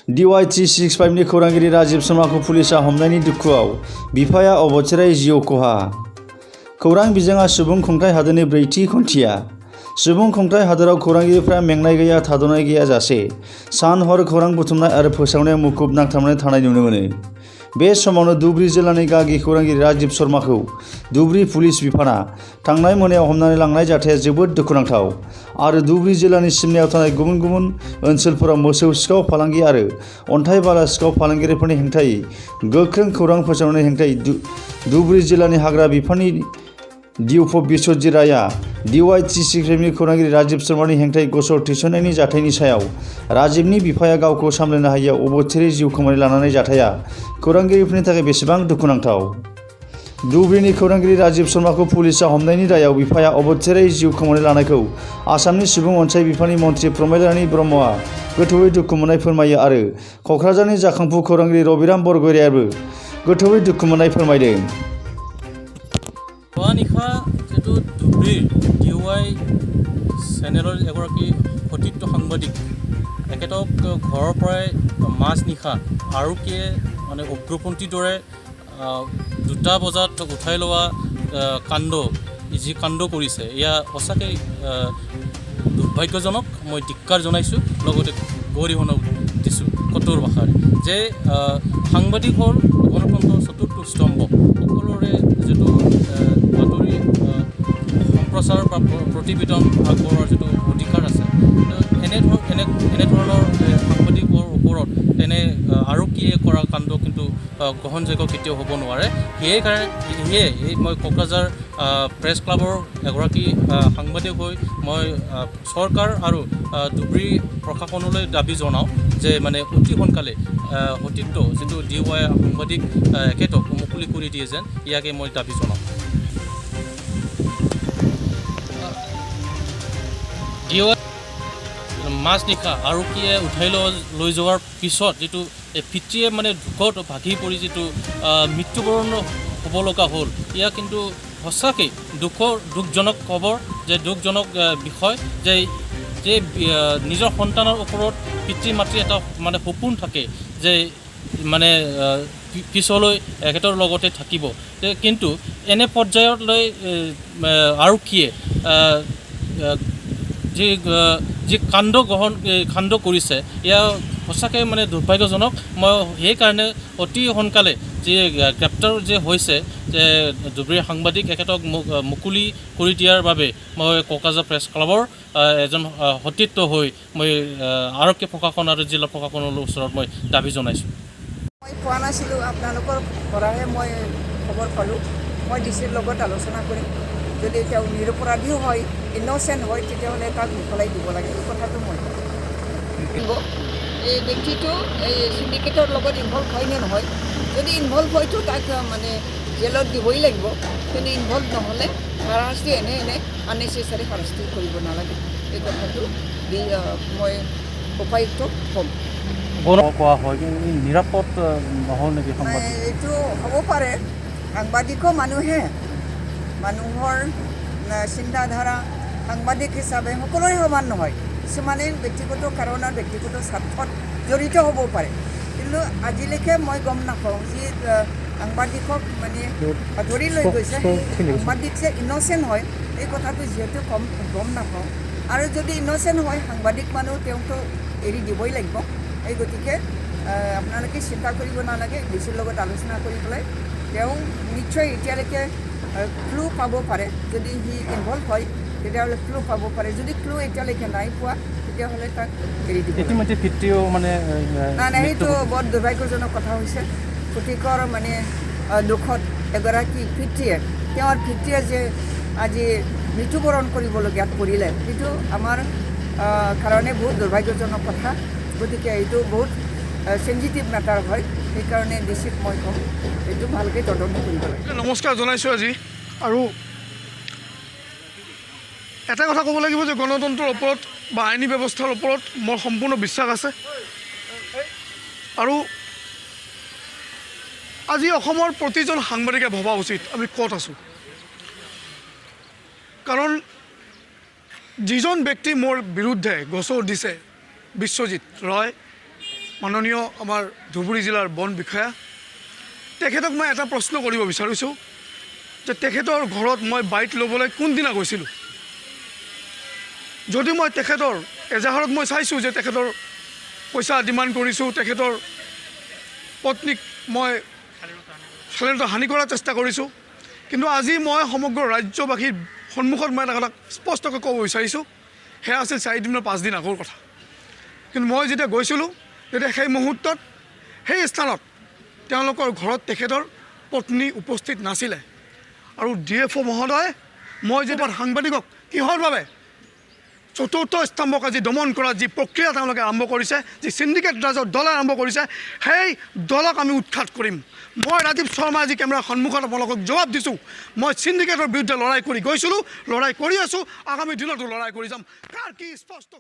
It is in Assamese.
DY365 नि खौरांगिरि राजीव शर्माखौ पुलिसा हमनायनि दुखुआव बिफाया अबथिरायै जिउ खहा। खौरां बिजोङा सुबुं खुंथाय हादोरनि ब्रैथि खुन्थिया। सुबुं खुंथाय हादोराव खौरांगिरिफ्रा मेंनाय गैया थाद'नाय गैयाजासे सान हर खौरां बुथुमनाय आरो फोसावनायाव मुखुब नांथाबनानै थानाय नुनो मोनो। बे समावनो धुबरी जिल्लानि गागि खौरांगिरि राजीव शर्माखौ धुबरी पुलिस बिफाना थांनाय मोनायाव हमनानै लांनाय जाथाया जोबोद दुखुनांथाव आरो धुबरी जिल्लानि सिमनायाव थानाय गुबुन गुबुन ओनसोलफोराव मोसौ सिखाव फालांगि आरो अन्थाइ बाला सिखाव फालांगिरिफोरनि हेंथायै गोख्रों खौरां फोसावनायनि हेंथायै धुबरी जिल्लानि हाग्रा बिफाननि DUP बिश्वजित रायआ DY365 नि खौरांगिरि राजीव शर्मानि हेंथायै गसर थिसननायनि जाथायनि सायाव राजीवनि बिफाया गावखौ सामलायनो हायैयाव अबथिरै जिउ खोमानानै लानाय जाथाया खौरांगिरिफोरनि थाखाय बेसेबां दुखुनांथाव। धुबरीनि खौरांगिरि राजीव शर्माखौ पुलिसा हमनायनि दायाव बिफाया अबथिरै जिउ खोमानानै लानायखौ आसामनि सुबुं अनसाय बिफाननि मन्थ्रि प्रमद रानी ब्रह्मआ गोथौयै दुखु मोननाय फोरमायो आरो क'क्राझारनि जाखांफु खौरांगिरि रबिराम बरगयारिआबो गोथौयै दुखु मोननाय फोरमायदों। নিশা যিটো ধুবুৰীৰ DY চেনেলৰ এগৰাকী সতীৰ্থ সাংবাদিক এখেতক ঘৰৰ পৰাই মাজ নিশা আৰক্ষীয়ে মানে উগ্ৰপন্থীৰ দৰে 2টা বজাত উঠাই লোৱা যি কাণ্ড কৰিছে এয়া সঁচাকৈ দুৰ্ভাগ্যজনক। মই ধিক্কাৰ জনাইছোঁ, লগতে গৰিহণা দিছোঁ কঠোৰ ভাষাৰে যে সাংবাদিক হ'ল গণতন্ত্ৰৰ চতুৰ্থ স্তম্ভ। সকলোৰে যিটো বাতৰি সম্প্ৰচাৰ বা প্ৰতিবেদন আগবঢ়োৱাৰ যিটো অধিকাৰ আছে, এনেধৰণৰ সাংবাদিকৰ ওপৰত তেনে আৰক্ষীয়ে কৰা কাণ্ড কিন্তু গ্ৰহণযোগ্য কেতিয়াও হ'ব নোৱাৰে। সেয়ে মই কোকৰাঝাৰ প্ৰেছ ক্লাবৰ এগৰাকী সাংবাদিক হৈ মই চৰকাৰ আৰু ধুবুৰী প্ৰশাসনলৈ দাবী জনাওঁ যে মানে অতি সোনকালে সতীৰ্থ যিটো DY সাংবাদিক এখেতক মুকলি কৰি দিয়ে যেন ইয়াকে মই দাবী জনাওঁ। DY মাজ নিশা আৰক্ষীয়ে উঠাই লৈ যোৱাৰ পিছত যিটো পিতৃয়ে মানে দুখত ভাগি পৰি যিটো মৃত্যুবৰণ হ'ব লগা হ'ল, এয়া কিন্তু সঁচাকৈ দুখজনক খবৰ, যে দুখজনক বিষয় যে নিজৰ সন্তানৰ ওপৰত পিতৃ মাতৃ এটা মানে সপোন থাকে যে মানে পিছলৈ এখেতৰ লগতে থাকিব, কিন্তু এনে পৰ্যায়লৈ আৰক্ষীয়ে যি কাণ্ড কৰিছে এয়া সঁচাকৈ মানে দুৰ্ভাগ্যজনক। মই সেইকাৰণে অতি সোনকালে যি গ্ৰেপ্তাৰ যে হৈছে যে ধুবুৰী সাংবাদিক এখেতক মুকলি কৰি দিয়াৰ বাবে মই কোকৰাঝাৰ প্ৰেছ ক্লাবৰ এজন সতীৰ্থ হৈ মই আৰক্ষী প্ৰশাসন আৰু জিলা প্ৰশাসনৰ ওচৰত মই দাবী জনাইছোঁ। মই পোৱা নাছিলোঁ, আপোনালোকৰ পৰাহে মই খবৰ পালোঁ। মই ডিচিৰ লগত আলোচনা কৰিম, যদি তেওঁ নিৰপৰাধীও হয়, ইন'চেণ্ট হয়, তেতিয়াহ'লে তাক মোকলাই দিব লাগে। এই কথাটো মই এই ব্যক্তিটো এই চিণ্ডিকেটৰ লগত ইনভলভ হয় নে নহয়, যদি ইনভলভ হয়তো তাক মানে জেলত দিবই লাগিব, কিন্তু ইনভলভ নহ'লে হাৰাশাস্তি এনে আননেচেচাৰী হাৰাশাস্তি কৰিব নালাগে। এই কথাটো মই উপায়ুক্তক ক'ম। কোৱা হয় নিৰাপদ নহ'ল নেকি? এইটো হ'ব পাৰে, সাংবাদিকো মানুহৰ চিন্তাধাৰা সাংবাদিক হিচাপে সকলোৰে সমান নহয়। কিছুমানে ব্যক্তিগত কাৰণত ব্যক্তিগত স্বাৰ্থত জড়িত হ'ব পাৰে, কিন্তু আজিলৈকে মই গম নাপাওঁ যি সাংবাদিকক মানে ধৰি লৈ গৈছে সাংবাদিক যে ইন'চেণ্ট হয় এই কথাটো যিহেতু গম নাপাওঁ, আৰু যদি ইন'চেণ্ট হয় সাংবাদিক মানুহ তেওঁকতো এৰি দিবই লাগিব। এই গতিকে আপোনালোকে চিন্তা কৰিব নালাগে, ডিচিৰ লগত আলোচনা কৰি পেলাই তেওঁ নিশ্চয় এতিয়ালৈকে ক্লু পাব পাৰে। যদি সি ইনভলভ হয় তেতিয়াহ'লে ক্লু পাব পাৰে, যদি ক্লু এতিয়ালৈকে নাই পোৱা তেতিয়াহ'লে তাক এৰি দিব। ইতিমধ্যে পিতৃও মানে নাই সেইটো বৰ দুৰ্ভাগ্যজনক কথা হৈছে। প্ৰতিকৰ মানে দুখত এগৰাকী পিতৃয়ে তেওঁৰ পিতৃয়ে যে আজি মৃত্যুবৰণ কৰিবলগীয়াত পৰিলে, সেইটো আমাৰ কাৰণে বহুত দুৰ্ভাগ্যজনক কথা। গতিকে এইটো বহুত চেঞ্চিটিভ মেটাৰ হয়, সেইকাৰণে ডিচিক মই ক'ম এইটো ভালকৈ তদন্ত কৰিব লাগে। নমস্কাৰ জনাইছোঁ আজি। আৰু এটা কথা ক'ব লাগিব যে গণতন্ত্ৰৰ ওপৰত বা আইনী ব্যৱস্থাৰ ওপৰত মোৰ সম্পূৰ্ণ বিশ্বাস আছে। আৰু আজি অসমৰ প্ৰতিজন সাংবাদিকে ভবা উচিত আমি ক'ত আছোঁ, কাৰণ যিজন ব্যক্তি মোৰ বিৰুদ্ধে গোচৰ দিছে বিশ্বজিত ৰয়, মাননীয় আমাৰ ধুবুৰী জিলাৰ বন বিষয়া, তেখেতক মই এটা প্ৰশ্ন কৰিব বিচাৰিছোঁ যে তেখেতৰ ঘৰত মই বাইট ল'বলৈ কোনদিনা গৈছিলোঁ। যদি মই তেখেতৰ এজাহাৰত মই চাইছোঁ যে তেখেতৰ পইচা ডিমাণ্ড কৰিছোঁ, তেখেতৰ পত্নীক মই স্বাধীনতা হানি কৰাৰ চেষ্টা কৰিছোঁ, কিন্তু আজি মই সমগ্ৰ ৰাজ্যবাসীৰ সন্মুখত মই এটা কথা স্পষ্টকৈ ক'ব বিচাৰিছোঁ, সেয়া আছিল 4 দিন বা 5 দিন আগৰ কথা। কিন্তু মই যেতিয়া গৈছিলোঁ তেতিয়া সেই মুহূৰ্তত সেই স্থানত তেওঁলোকৰ ঘৰত তেখেতৰ পত্নী উপস্থিত নাছিলে। আৰু DFO মহোদয়, মই যেতিয়া সাংবাদিকক কিহৰ বাবে চতুৰ্থ স্তম্ভক আজি দমন কৰা যি প্ৰক্ৰিয়া তেওঁলোকে আৰম্ভ কৰিছে, যি চিণ্ডিকেট ৰাজৰ দলে আৰম্ভ কৰিছে, সেই দলক আমি উৎখাত কৰিম। মই ৰাজীৱ শৰ্মা আজি কেমেৰাৰ সন্মুখত আপোনালোকক জবাব দিছোঁ, মই চিণ্ডিকেটৰ বিৰুদ্ধে লৰাই কৰি গৈছিলোঁ, লৰাই কৰি আছোঁ, আগামী দিনতো লৰাই কৰি যাম। কাৰ কি স্পষ্ট